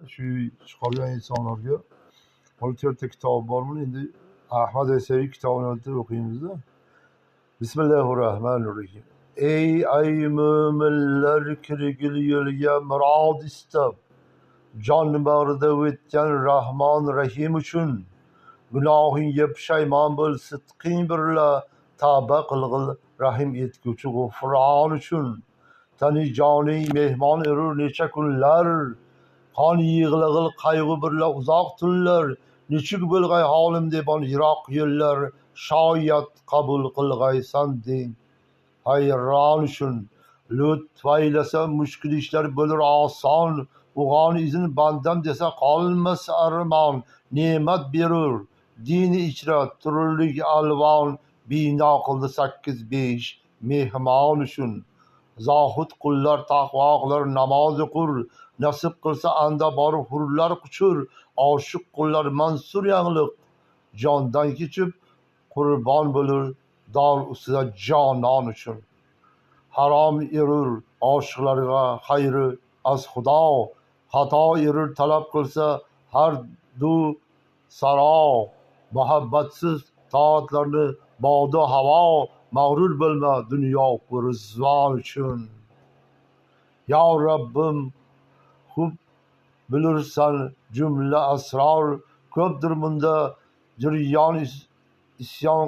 shu chiqargan insonlarga to'rtta kitob bormi? Endi Ahmad Yasaviy kitobini o'tib o'qiymiz-da. Bismillahirrohmanirrohim. Ey mo'minlar, kirgil yo'lga murod istab, jon bag'rida o'tgan Rahmon Rahim uchun gunohingga pushaymon bo'l, sidqing birla tavba qilg'il, rahim etguvchi G'ufron uchun. Tani joning mehmon erur necha kunlar, qon yig'lag'il qayg'u birla uzoq tunlar. Nechuk bo'lg'ay holim debon yiroq yo'llar, shoyat qabul qilg'aysan deng hayron uchun. Lutf aylasa mushkul ishlar bo'lur oson, o'g'on izin bandam desa qolmas armon. Ne'mat berur dini ichra turlik alvon, bino qildi 8-5 mehmon uchun. Zohid qullar taqvo qilar namoz o'qur, nasib qilsa anda borib hurlar quchur. Oshiq qullar mansur yangliq jondan kechib, qurbon bo'lur dor ustida jonon uchun. Harom erur oshiqlarga xayri az Xudo, xato erur talab qilsa har du saro. Muhabbatsiz toatlarni bodu havo, mag'rur bo'lma dunyo rizvon uchun. Ya Rabbim, xub bilursan jumla asror, ko'pdir bunda juryon, isyon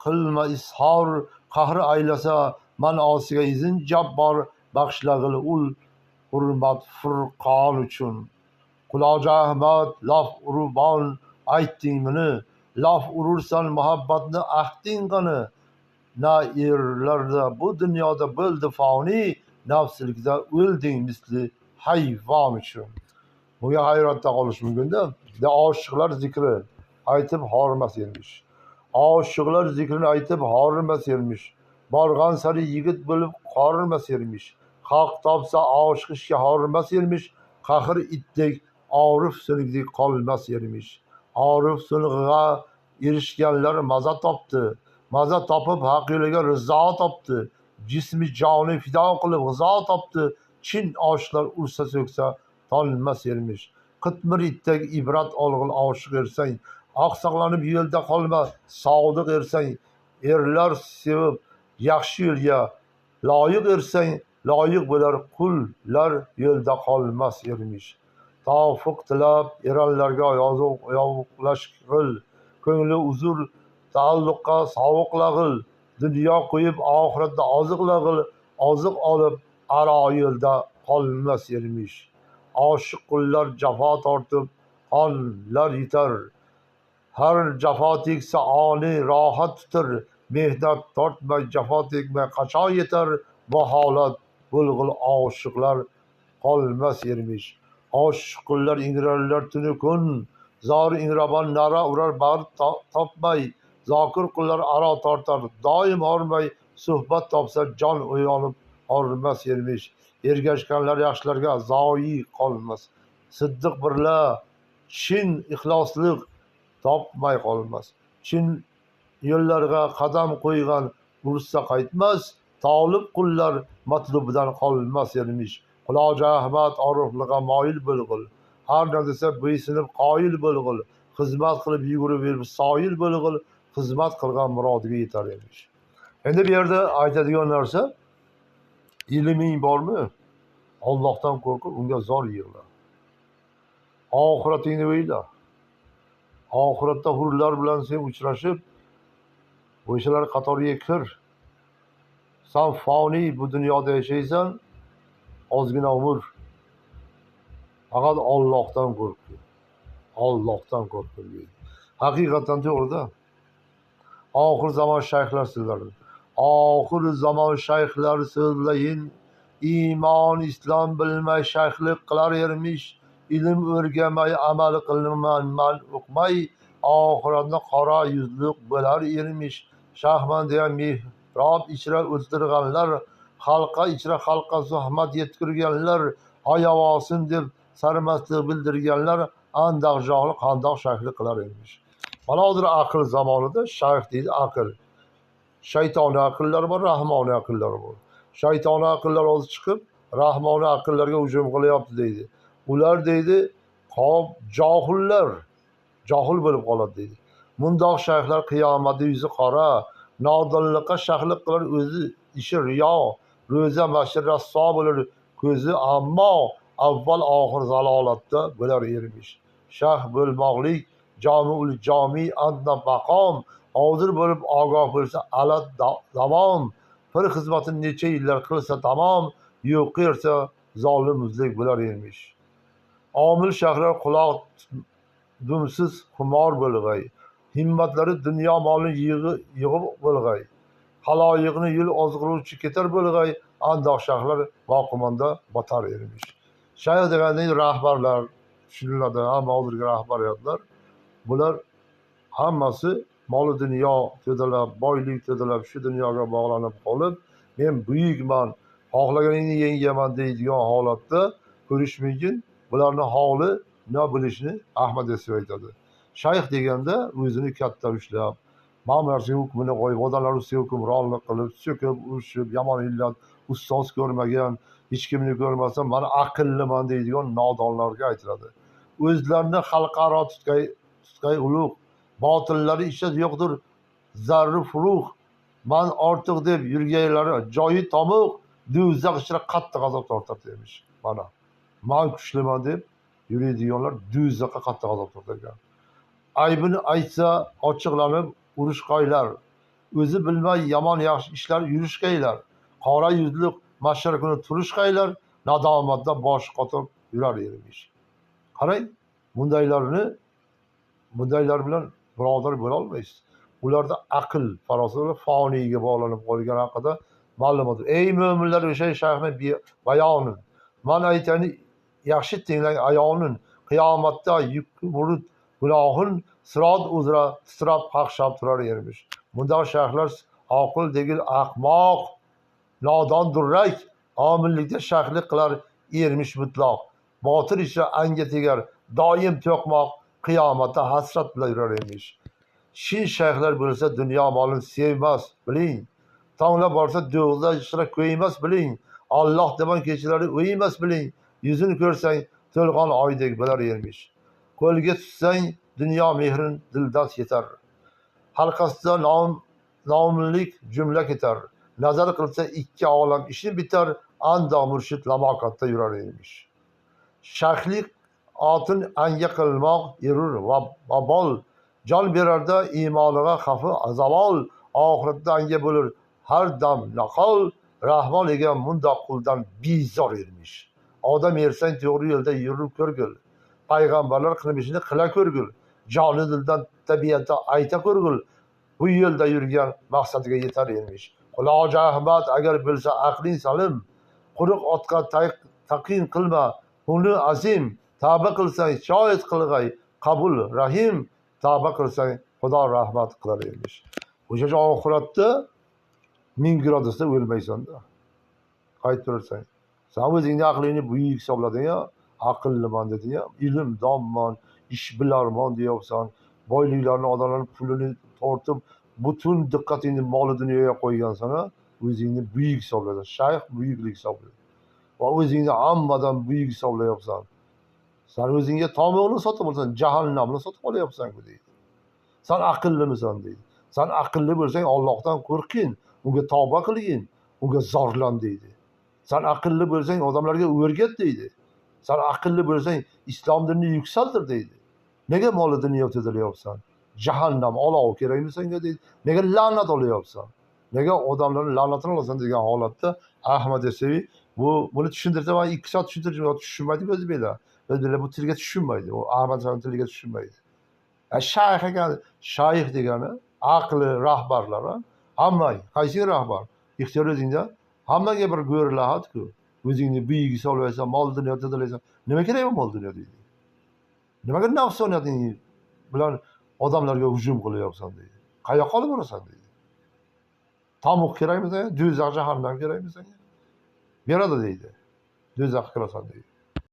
qilma ishor. Qahr aylasa man osiga izin jabbor, baxshlag'il ul hurmat furqon uchun. Quloja Ahmad laf urubon aytding meni, laf urursan muhabbatni ahding qani. Na erlarda bu dunyoda bo'ldi foni, nafslikda o'lding misli hayvon uchun. Bunga hayratda qolish mumkin-da. Oshiqlar zikri aytib horimas ermish. Oshiqlar zikrini aytib horimas ermish. Borgan sari yigit bo'lib qorimas ermish. Haq topsa oshiq ishga horimas ermish. Qahr itdek orif so'nigdek qolmas ermish. Orif so'nig'iga erishganlar maza topdi. Maza topib haq yo'liga rizo topdi. Jismi joni fido qilib g'izo topdi. Chin oshiqlar ursa so'ksa tonmas ermish. Qitmir itdek ibrat olg'il oshiq ersang, oqsoqlanib yo'lda qolma sodiq ersang. Erlar sevib yaxshi yo'lga loyiq ersang, loyiq bo'lar qullar yo'lda qolmas ermish. Tavfiq tilab eranlarga yovuqlash qil, ko'ngli uzur taalluqqa sovuqlag'il. Dunyo qo'yib oxiratda oziqlag'il, oziq olib aro yo'lda qolmas ermish. Oshiq qullar jafo tortib qonlar yutar, har jafo tegsa oni rohat tutar. Mehnat tortmay jafo tegmay qachon yetar, bu holat bo'lg'il oshiqlar qolmas ermish. Oshiq qullar ingrarlar tuni kun, zor ingrabon nara urar bag'ri topmay. Zokir qullar aro tortar doim hormay, suhbat topsa jon uyg'onib hormas ermish. Ergashganlar yaxshilarga zoyi qolmas, siddiq birla chin ixloslik topmay qolmas. Chin yo'llarga qadam qo'ygan ursa qaytmas, tolib qullar matlubidan qolmas ermish. Quloja Ahmad orifliga moyil bo'lg'il, har nima desa bo'ysunib qoyil bo'lg'il. Xizmat qilib yugurib berib soyil bo'lg'il, xizmat qilgan murodiga yetar emish. Endi bu yerda aytadigan narsa, ilming bormi? Allohdan qo'rqib, unga zor yig'la. Oxiratingni o'yla. Oxiratda hurlar bilan sen uchrashib, o'shalar qatoriga kir. Sen foniy bu dunyoda yashaysan, ozgina umr. Faqat Allohdan qo'rq. Allohdan qo'rq. Haqiqatan to'g'ri-da. Oxir zamon shayxlar so'zlari. Oxir zamon shayxlar so'zlayin, iymon islom bilmay shayxlik qilar ermish. Ilm o'rgamay amal qilman o'qmay, oxiratni qora yuzliq bo'lar ermish. Shahman degan mehrob ichra o'tirganlar, xalqa ichra xalqa zahmat yetkirganlar, ayavosin deb sarmastlik bildirganlar, andaq johil qandoq shayxlik qilar ermish. Manadir aql zamonida shayx deydi aql. Shaytoniy aqllar bor, rahmoniy aqllar bor. Shaytoniy aqllar o'zi chiqib, rahmoniy aqllarga hujum qilyapti deydi. Ular deydi hop johil bo'lib qoladi deydi. Mundoq shayxlar qiyomatda yuzi qora, nodonlikqa shayxlik qilar, o'zi ishi riyo, ro'za mashhur rasso bo'lar ko'zi, ammo avval oxir zalolatda bo'lar ermish. Shayx bo'lmoqlik jomiul jomi anda maqom, hozir bo'lib ogoh bo'lsa alat davom, bir xizmatini necha yillar qilsa tamom, yo'q qilsa zolimuzlik bo'lar ermish. Omil shayxlar quloq dumsiz xumor bo'lg'ay, himmatlari dunyo molini yig'ib bo'lg'ay, haloyiqni yil ozg'iruvchi ketar bo'lg'ay, andoq shayxlar boqimonda botar ermish. Shayx deganda rahbarlar tushuniladi, hamma hozirgi rahbariyatlar, bular hammasi mol dunyo to'dalab, boylik to'dalab, shu dunyoga bog'lanib qolib, men buyukman, xohlaganingni yengaman deydigan holatda ko'rish mumkin. Bularni holi nima bilishni Ahmad Yassaviy aytadi. Shayx deganda o'zini katta ushlab, mana narsa hukmini qo'yib, odamlar ustiga hukmronlik qilib, so'kib, urishib, yomon illat, ustoz ko'rmagan, hech kimni ko'rmasa, mana aqlliman deydigan nodonlarga aytiladi. O'zlarini xalqaro tutqay ulug', botillari ichida yo'qdir zarri furuq, man ortiq deb yurganlari joyi tomuq, do'zax ichida qattiq azob tortar demiş. Mana man kuchliman deb yuradiganlar do'zaxga qattiq azob tortarkan. Aybini aytsa ochiqlanib urushqaylar, o'zi bilmay yomon yaxshi ishlar yurishqaylar, qora yuzli mahshar kuni turishqaylar, nadomatda bosh qotib yurar ermish. Qarang, bundaylar bilan birodar bo'la olmaysiz. Ularda aql, farosat foniyga bog'lanib qolgan haqida ma'lumot. Ey mo'minlar, o'sha shayxni bayonin, man aytani yaxshi tinglang ayonin, qiyomatda yukki burut gunohin sirot uzra titrab qaqshab turar ermish. Bundoq shayxlar oqil degil ahmoq, nodon durrak, omillikda shayxlik qilar ermish mutlaq. Botir ichra anga tegar, doim to'qmoq, qiyomatda hasrat bilan yurar emish. Shin shayxlar bo'lsa dunyo molini sevmas, biling. Tongla borsa do'g'da ishra ko'ymas, biling. Alloh degan kechalari o'ymas, biling. Yuzini ko'rsang to'lg'on oydek bo'lar ermish. Qo'lga tutsang dunyo mehrin dildan yetar. Halqasida nomlik jumla ketar. Nazar qilsa ikki olam ishi bitar, andoq murshid lamoqatda yurar emish. Shayxlik otin anga qilmoq erur va bol, jon berarda iymoniga xafi zavol, oxiratda anga bo'lur har dam naqol, rahmon egan mundoq quldan bezor ermish. Odam ersang to'g'ri yo'lda yurib ko'rgil, payg'ambarlar qilmishini qila ko'rgil, joni dildan tabiatda ayta ko'rgil, bu yo'lda yurgan maqsadiga yetar ermish. Quloji Ahmad agar bilsa aqling salim, quruq otga taqin qilma, uni azim, tavba qilsang shoyat qilg'ay, qabul rahim, tavba qilsang xudo rahmat qilar emish. O'sha oxiratda 1000 gradusda o'lmaysanda. Qaytib turasan. Sen o'zingni aqlingni buyuk hisoblading, aqlliman deding, ilmdonman, ish bilarman deyapsan, boyliklarni, odamlarning pulini tortib, butun diqqatingni mol dunyoga qo'ygansan, o'zingni buyuk hisoblaysan. Shayx buyuklik hisoblaydi. Va o'zingni hammadan buyuk hisoblayapsan. Sen o'zingga tomoqni sotib olsan, jahannamni sotib olyapsan-ku deydi. Sen aqllimisan deydi. Sen aqlli bo'lsang Allohdan qo'rqin, unga tavba qilgin, unga zorlan deydi. Sen aqlli bo'lsang odamlarga o'rgat deydi. Sen aqlli bo'lsang islom dinini yuksaltir deydi. Nega mol dunyo to'dalayapsan? Jahannam olov kerakmi senga deydi. Nega la'nat olyapsan? Nega odamlarni la'natini olasan degan holatda Ahmad Yassaviy buni tushuntirsa, men 2 soat tushuntirdim, tushunmaydi o'zi bela. O'zlar bu tilga tushunmaydi. O Ahmad Yassaviy tiliga tushunmaydi. Shayx ekan, shayx degani aqli rahbarlar, hamma, qaysi rahbar? Ixtiyor o'zingda, hammaga bir go'rlahat-ku. O'zingni buyuk hisoblaysan, mol dunyo to'dalaysan. Nima kerak bu mol dunyo deydi. Nimaga nafsoniyating bilan odamlarga hujum qilyapsan deydi. Qayoqqa olib borasan deydi. Tamuq kerakmi senga? Do'zax jahannam kerakmi senga? Beradi deydi. Do'zaxga kirasan deydi.